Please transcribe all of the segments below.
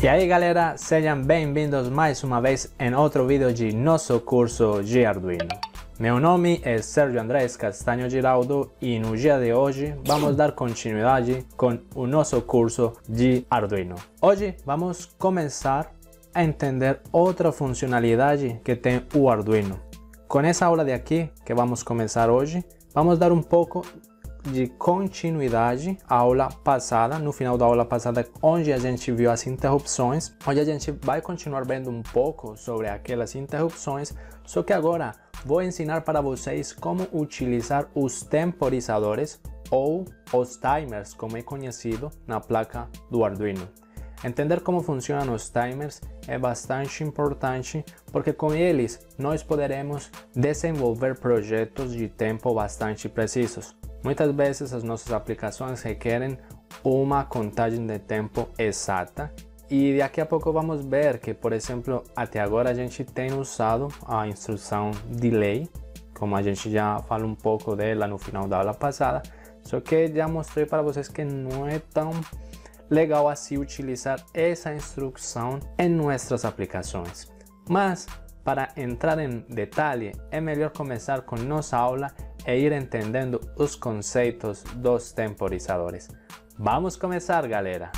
E aí galera, sejam bem-vindos mais uma vez em outro vídeo de nosso curso de Arduino. Meu nome é Sérgio Andrés Castanho Giraldo e no dia de hoje vamos dar continuidade com o nosso curso de Arduino. Hoje vamos começar a entender outra funcionalidade que tem o Arduino. Com essa aula de aqui que vamos começar hoje, vamos dar um pouco de continuidade à aula passada, no final da aula passada, onde a gente viu as interrupções. Hoje a gente vai continuar vendo um pouco sobre aquelas interrupções, só que agora vou ensinar para vocês como utilizar os temporizadores ou os timers, como é conhecido na placa do Arduino. Entender como funcionam os timers é bastante importante, porque com eles nós poderemos desenvolver projetos de tempo bastante precisos. Muitas vezes as nossas aplicações requerem uma contagem de tempo exata e daqui a pouco vamos ver que, por exemplo, até agora a gente tem usado a instrução delay, como a gente já falou um pouco dela no final da aula passada, só que já mostrei para vocês que não é tão legal assim utilizar essa instrução em nossas aplicações. Mas para entrar em detalhe, é melhor começar com nossa aula e ir entendendo os conceitos dos temporizadores. Vamos começar, galera!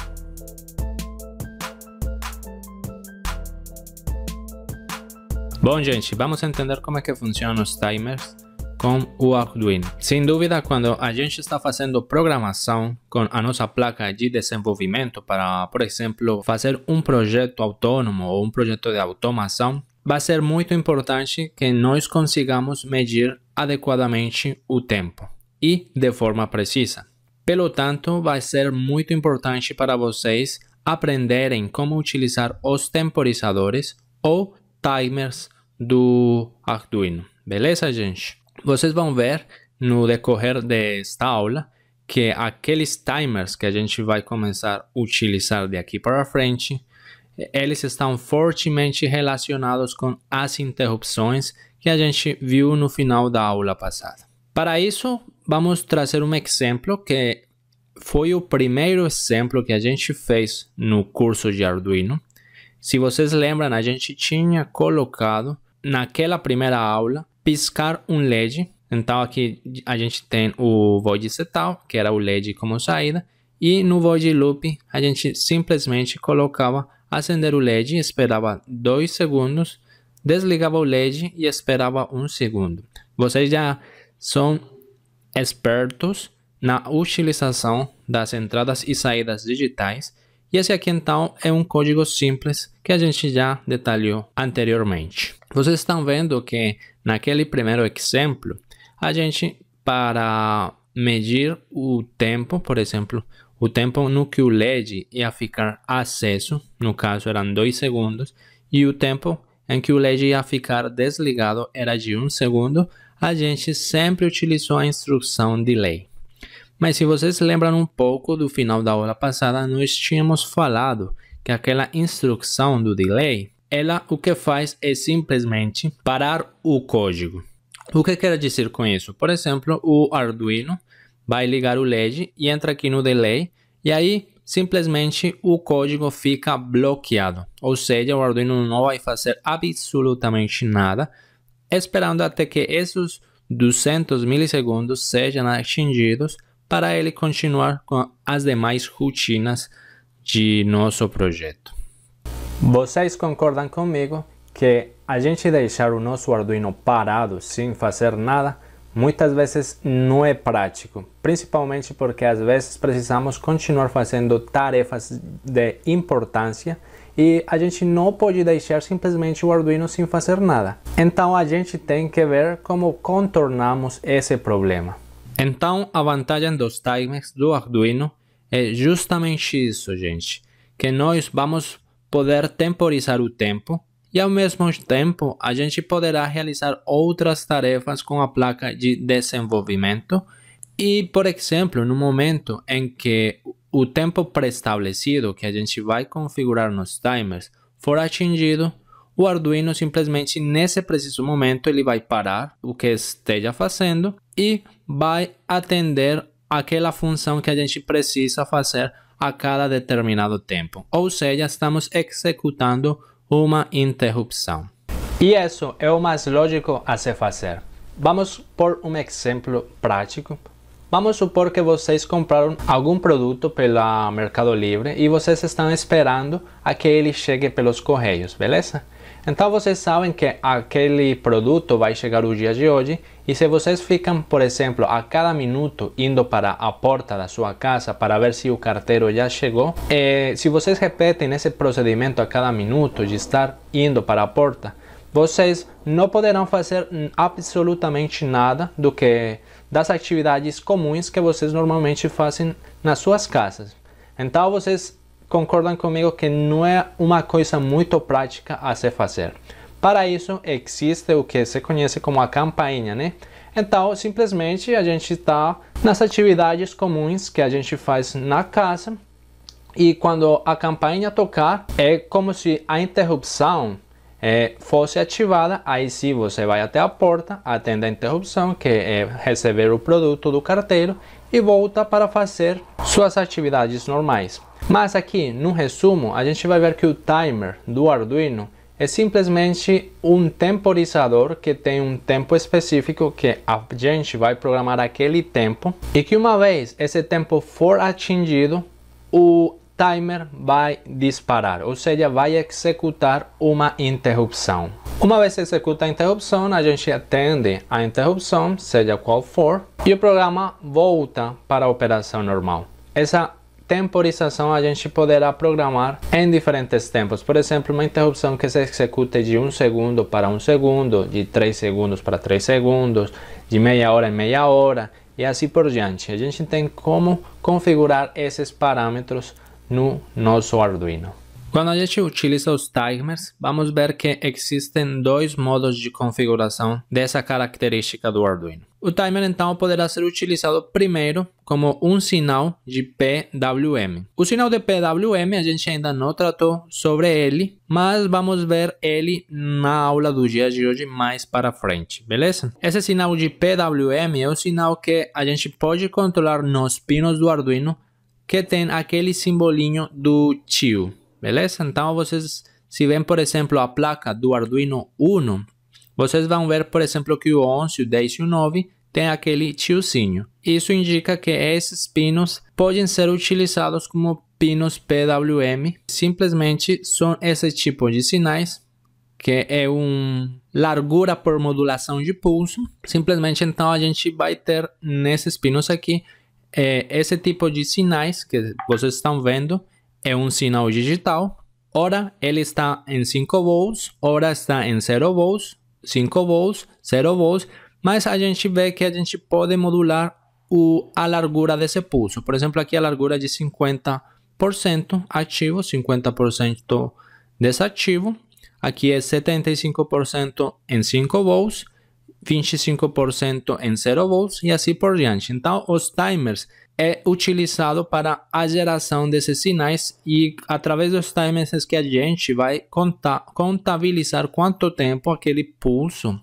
Bom, gente, vamos entender como é que funcionam os timers com o Arduino. Sem dúvida, quando a gente está fazendo programação com a nossa placa de desenvolvimento para, por exemplo, fazer um projeto autônomo ou um projeto de automação, vai ser muito importante que nós consigamos medir adequadamente o tempo e de forma precisa. Pelo tanto, vai ser muito importante para vocês aprenderem como utilizar os temporizadores ou timers do Arduino. Beleza, gente? Vocês vão ver no decorrer desta aula que aqueles timers que a gente vai começar a utilizar daqui para frente, eles estão fortemente relacionados com as interrupções que a gente viu no final da aula passada. Para isso, vamos trazer um exemplo que foi o primeiro exemplo que a gente fez no curso de Arduino. Se vocês lembram, a gente tinha colocado naquela primeira aula piscar um LED. Então aqui a gente tem o void setup, que era o LED como saída, e no void loop a gente simplesmente colocava acender o LED, esperava 2 segundos, desligava o LED e esperava 1 segundo. Vocês já são expertos na utilização das entradas e saídas digitais, e esse aqui então é um código simples que a gente já detalhou anteriormente. Vocês estão vendo que naquele primeiro exemplo, a gente, para medir o tempo, por exemplo, o tempo no que o LED ia ficar aceso, no caso eram 2 segundos, e o tempo em que o LED ia ficar desligado era de 1 segundo, a gente sempre utilizou a instrução delay. Mas se vocês lembram um pouco do final da aula passada, nós tínhamos falado que aquela instrução do delay, ela o que faz é simplesmente parar o código. O que quer dizer com isso? Por exemplo, o Arduino vai ligar o LED e entra aqui no delay e aí simplesmente o código fica bloqueado. Ou seja, o Arduino não vai fazer absolutamente nada, esperando até que esses 200 milissegundos sejam atingidos para ele continuar com as demais rotinas de nosso projeto. Vocês concordam comigo que a gente deixar o nosso Arduino parado sem fazer nada muitas vezes não é prático, principalmente porque às vezes precisamos continuar fazendo tarefas de importância e a gente não pode deixar simplesmente o Arduino sem fazer nada. Então a gente tem que ver como contornamos esse problema. Então a vantagem dos timers do Arduino é justamente isso, gente, que nós vamos poder temporizar o tempo e ao mesmo tempo a gente poderá realizar outras tarefas com a placa de desenvolvimento e, por exemplo, no momento em que o tempo pré-estabelecido que a gente vai configurar nos timers for atingido, o Arduino simplesmente nesse preciso momento ele vai parar o que esteja fazendo e vai atender aquela função que a gente precisa fazer a cada determinado tempo. Ou seja, estamos executando uma interrupção. E isso é o mais lógico a se fazer. Vamos por um exemplo prático. Vamos supor que vocês compraram algum produto pela Mercado Livre e vocês estão esperando a que ele chegue pelos correios, beleza? Então vocês sabem que aquele produto vai chegar o dia de hoje e se vocês ficam, por exemplo, a cada minuto indo para a porta da sua casa para ver se o carteiro já chegou, se vocês repetem esse procedimento a cada minuto de estar indo para a porta, vocês não poderão fazer absolutamente nada das atividades comuns que vocês normalmente fazem nas suas casas. Então vocês concordam comigo que não é uma coisa muito prática a se fazer. Para isso existe o que se conhece como a campainha, né? Então simplesmente a gente está nas atividades comuns que a gente faz na casa e quando a campainha tocar é como se a interrupção fosse ativada. Aí sim você vai até a porta, atende a interrupção, que é receber o produto do carteiro e volta para fazer suas atividades normais. Mas aqui no resumo a gente vai ver que o timer do Arduino é simplesmente um temporizador que tem um tempo específico que a gente vai programar aquele tempo e que uma vez esse tempo for atingido, o timer vai disparar, ou seja, vai executar uma interrupção. Uma vez que executa a interrupção, a gente atende a interrupção, seja qual for, e o programa volta para a operação normal. Essa temporização a gente poderá programar em diferentes tempos. Por exemplo, uma interrupção que se execute de 1 segundo para 1 segundo, de 3 segundos para 3 segundos, de meia hora em meia hora e assim por diante. A gente tem como configurar esses parâmetros no nosso Arduino. Quando a gente utiliza os timers, vamos ver que existem dois modos de configuração dessa característica do Arduino. O timer então poderá ser utilizado primeiro como um sinal de PWM. O sinal de PWM a gente ainda não tratou sobre ele, mas vamos ver ele na aula do dia de hoje mais para frente, beleza? Esse sinal de PWM é o sinal que a gente pode controlar nos pinos do Arduino que tem aquele simbolinho do tio, beleza? Então vocês, se vêem por exemplo a placa do Arduino Uno, vocês vão ver por exemplo que o 11, o 10 e o 9 tem aquele tiozinho. Isso indica que esses pinos podem ser utilizados como pinos PWM. Simplesmente são esse tipo de sinais, que é uma largura por modulação de pulso. Simplesmente então a gente vai ter nesses pinos aqui esse tipo de sinais que vocês estão vendo. É um sinal digital. Ora ele está em 5 volts, ora está em 0 volts, 5 volts, 0 volts. Mas a gente vê que a gente pode modular a largura desse pulso. Por exemplo, aqui a largura de 50% ativo, 50% desativo. Aqui é 75% em 5 volts, 25% em 0 volts e assim por diante. Então, os timers é utilizado para a geração desses sinais e através dos timers é que a gente vai contabilizar quanto tempo aquele pulso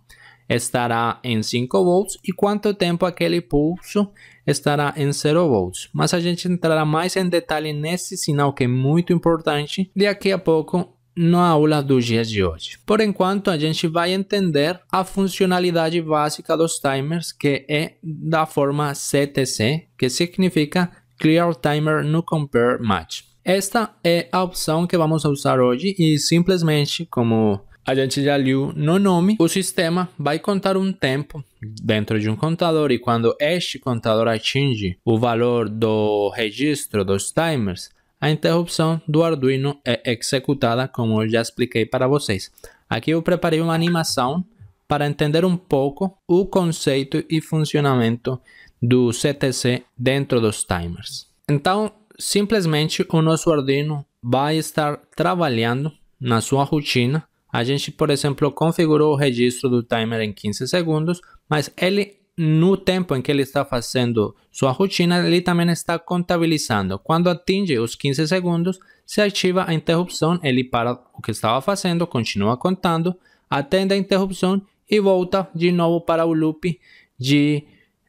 estará em 5 volts e quanto tempo aquele pulso estará em 0 volts. Mas a gente entrará mais em detalhe nesse sinal que é muito importante daqui a pouco na aula do dia de hoje. Por enquanto, a gente vai entender a funcionalidade básica dos timers, que é da forma CTC, que significa Clear Timer No Compare Match. Esta é a opção que vamos usar hoje e simplesmente, como a gente já viu no nome, o sistema vai contar um tempo dentro de um contador e quando este contador atinge o valor do registro dos timers, a interrupção do Arduino é executada, como eu já expliquei para vocês. Aqui eu preparei uma animação para entender um pouco o conceito e funcionamento do CTC dentro dos timers. Então, simplesmente o nosso Arduino vai estar trabalhando na sua rotina. A gente, por exemplo, configurou o registro do timer em 15 segundos, mas ele, no tempo em que ele está fazendo sua rotina, ele também está contabilizando. Quando atinge os 15 segundos, se ativa a interrupção, ele para o que estava fazendo, continua contando, atende a interrupção e volta de novo para o loop de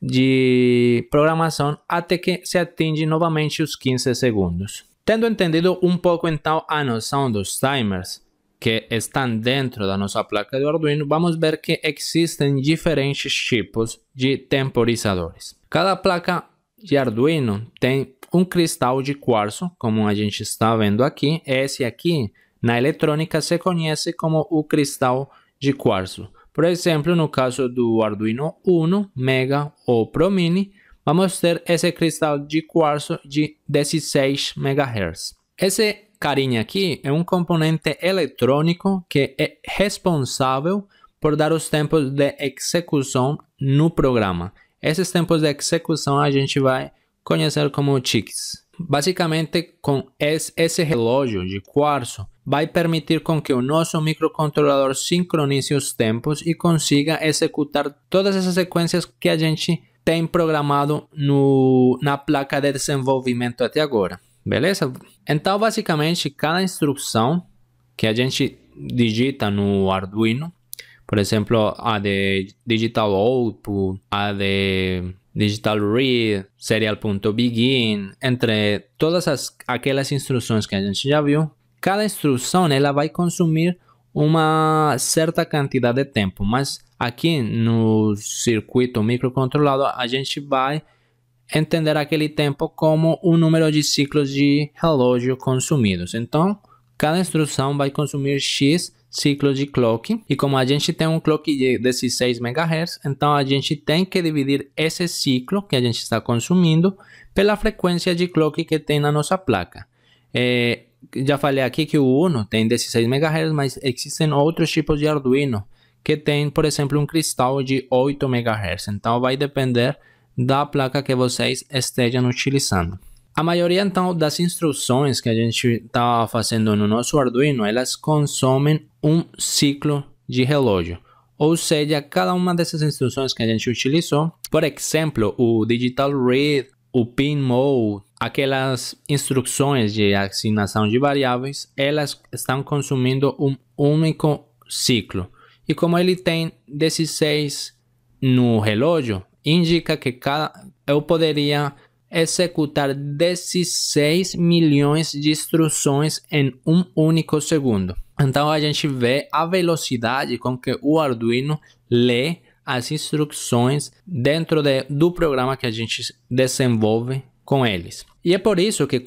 de programação até que se atinge novamente os 15 segundos. Tendo entendido um pouco então a noção dos timers que estão dentro da nossa placa do Arduino, vamos ver que existem diferentes tipos de temporizadores. Cada placa de Arduino tem um cristal de quartzo, como a gente está vendo aqui. Esse aqui, na eletrônica, se conhece como o cristal de quartzo. Por exemplo, no caso do Arduino Uno, Mega ou Pro Mini, vamos ter esse cristal de quartzo de 16 MHz. Esse carinha aqui é um componente eletrônico que é responsável por dar os tempos de execução no programa. Esses tempos de execução a gente vai conhecer como tics. Basicamente, com esse relógio de quartzo, vai permitir com que o nosso microcontrolador sincronize os tempos e consiga executar todas essas sequências que a gente tem programado na placa de desenvolvimento até agora. Beleza? Então, basicamente, cada instrução que a gente digita no Arduino, por exemplo, a de digital output, a de digital read, serial.begin, entre todas aquelas instruções que a gente já viu, cada instrução ela vai consumir uma certa quantidade de tempo, mas aqui no circuito microcontrolador a gente vai entender aquele tempo como o número de ciclos de relógio consumidos. Então, cada instrução vai consumir X ciclos de clock, e como a gente tem um clock de 16 MHz, então a gente tem que dividir esse ciclo que a gente está consumindo pela frequência de clock que tem na nossa placa. Já falei aqui que o Uno tem 16 MHz, mas existem outros tipos de Arduino que tem, por exemplo, um cristal de 8 MHz. Então vai depender da placa que vocês estejam utilizando. A maioria então das instruções que a gente está fazendo no nosso Arduino, elas consomem um ciclo de relógio. Ou seja, cada uma dessas instruções que a gente utilizou, por exemplo, o Digital Read, o Pin Mode, aquelas instruções de assignação de variáveis, elas estão consumindo um único ciclo. E como ele tem 16 no relógio, indica que eu poderia executar 16 milhões de instruções em um único segundo. Então a gente vê a velocidade com que o Arduino lê as instruções dentro do programa que a gente desenvolve com eles. E é por isso que,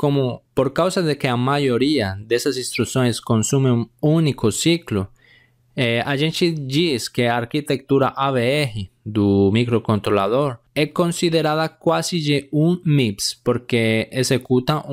por causa de que a maioria dessas instruções consome um único ciclo, a gente diz que a arquitetura AVR do microcontrolador é considerada quase de um MIPS, porque executa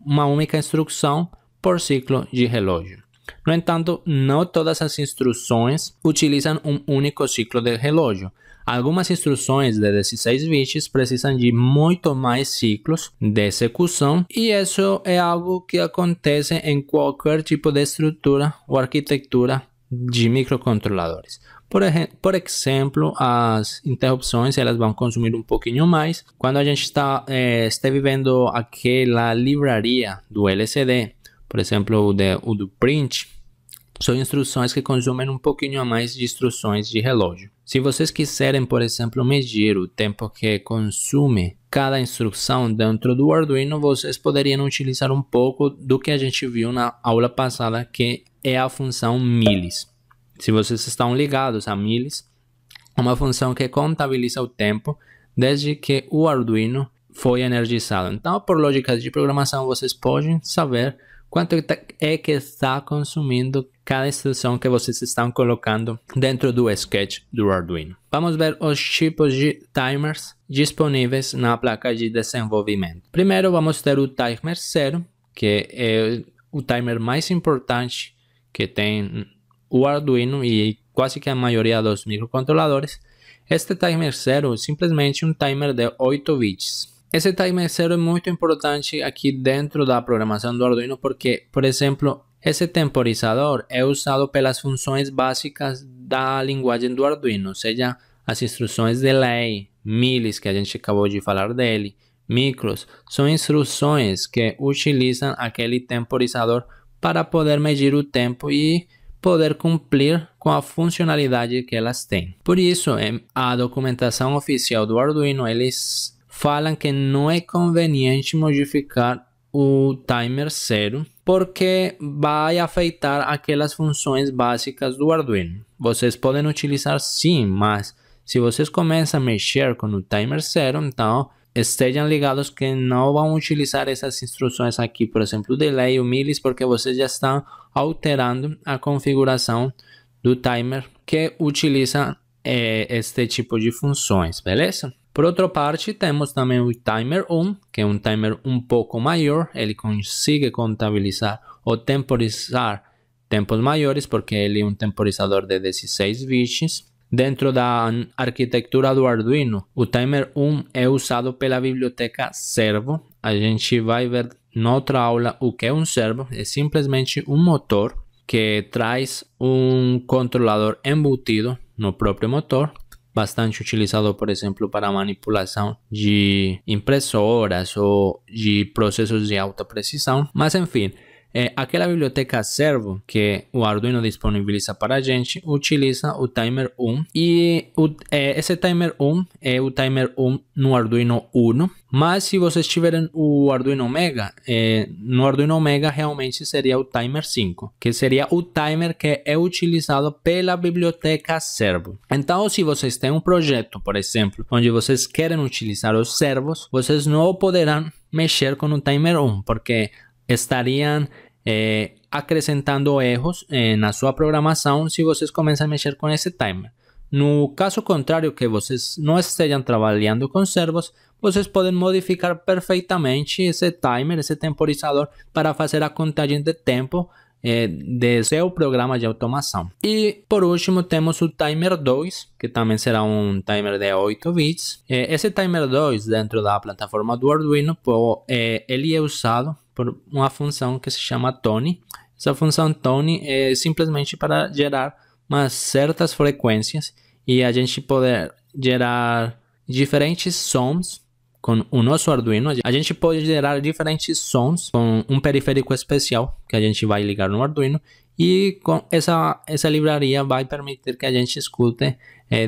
uma única instrução por ciclo de relógio. No entanto, não todas as instruções utilizam um único ciclo de relógio. Algumas instruções de 16 bits precisam de muito mais ciclos de execução, e isso é algo que acontece em qualquer tipo de estrutura ou arquitetura de microcontroladores. Por exemplo, as interrupções elas vão consumir um pouquinho mais. Quando a gente está vivendo aquela livraria do LCD, por exemplo, o do print, são instruções que consumem um pouquinho a mais de instruções de relógio. Se vocês quiserem, por exemplo, medir o tempo que consome cada instrução dentro do Arduino, vocês poderiam utilizar um pouco do que a gente viu na aula passada, que é a função milis. Se vocês estão ligados a milis, é uma função que contabiliza o tempo desde que o Arduino foi energizado. Então, por lógicas de programação, vocês podem saber quanto é que está consumindo cada instrução que vocês estão colocando dentro do sketch do Arduino. Vamos ver os tipos de timers disponíveis na placa de desenvolvimento. Primeiro, vamos ter o timer 0, que é o timer mais importante que tem o Arduino e quase que a maioria dos microcontroladores. Este timer 0 é simplesmente um timer de 8 bits. Esse timer 0 é muito importante aqui dentro da programação do Arduino porque, por exemplo, esse temporizador é usado pelas funções básicas da linguagem do Arduino, ou seja, as instruções delay, milis, que a gente acabou de falar dele, micros, são instruções que utilizam aquele temporizador para poder medir o tempo e poder cumprir com a funcionalidade que elas têm. Por isso, a documentação oficial do Arduino, eles falam que não é conveniente modificar o timer 0, porque vai afetar aquelas funções básicas do Arduino. Vocês podem utilizar sim, mas se vocês começam a mexer com o timer 0, então estejam ligados que não vão utilizar essas instruções aqui, por exemplo, o delay e o millis, porque vocês já estão alterando a configuração do timer que utiliza este tipo de funções, beleza? Por outra parte, temos também o timer 1, que é um timer um pouco maior. Ele consegue contabilizar ou temporizar tempos maiores, porque ele é um temporizador de 16 bits. Dentro da arquitetura do Arduino, o timer 1 é usado pela biblioteca Servo. A gente vai ver noutra aula o que é um servo. É simplesmente um motor que traz um controlador embutido no próprio motor, bastante utilizado, por exemplo, para manipulação de impressoras ou de processos de alta precisão. Mas enfim, aquela biblioteca Servo que o Arduino disponibiliza para a gente utiliza o timer 1, e esse timer 1 é o timer 1 no Arduino Uno. Mas se vocês tiverem o Arduino Mega, no Arduino Mega realmente seria o timer 5, que seria o timer que é utilizado pela biblioteca Servo. Então, se vocês têm um projeto, por exemplo, onde vocês querem utilizar os servos, vocês não poderão mexer com o timer 1, porque estariam acrescentando erros na sua programação se vocês começam a mexer com esse timer. No caso contrário, que vocês não estejam trabalhando com servos, vocês podem modificar perfeitamente esse timer, esse temporizador, para fazer a contagem de tempo de seu programa de automação. E por último temos o timer 2, que também será um timer de 8 bits. Esse timer 2 dentro da plataforma do Arduino, ele é usado por uma função que se chama Tone. Essa função Tone é simplesmente para gerar umas certas frequências e a gente poder gerar diferentes sons com o nosso Arduino. A gente pode gerar diferentes sons com um periférico especial que a gente vai ligar no Arduino, e com essa livraria vai permitir que a gente escute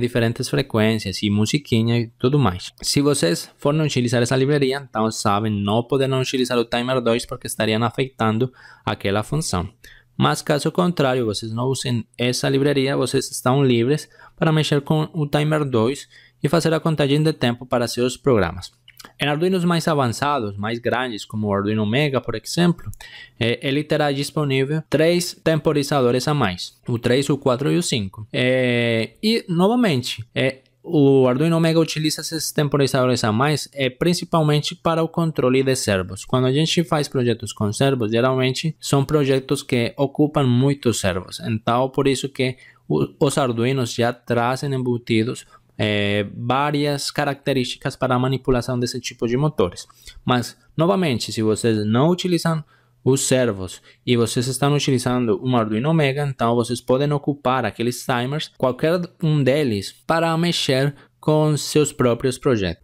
diferentes frequências e musiquinha e tudo mais. Se vocês forem utilizar essa livraria, então sabem, não poderão utilizar o timer 2 porque estariam afetando aquela função. Mas caso contrário, vocês não usem essa livraria, vocês estão livres para mexer com o timer 2 e fazer a contagem de tempo para seus programas. Em Arduinos mais avançados, mais grandes, como o Arduino Mega, por exemplo, ele terá disponível 3 temporizadores a mais, o 3, o 4 e o 5. E, novamente, o Arduino Mega utiliza esses temporizadores a mais principalmente para o controle de servos. Quando a gente faz projetos com servos, geralmente são projetos que ocupam muitos servos. Então, por isso que os Arduinos já trazem embutidos várias características para a manipulação desse tipo de motores. Mas, novamente, se vocês não utilizam os servos e vocês estão utilizando um Arduino Mega, então vocês podem ocupar aqueles timers, qualquer um deles, para mexer com seus próprios projetos.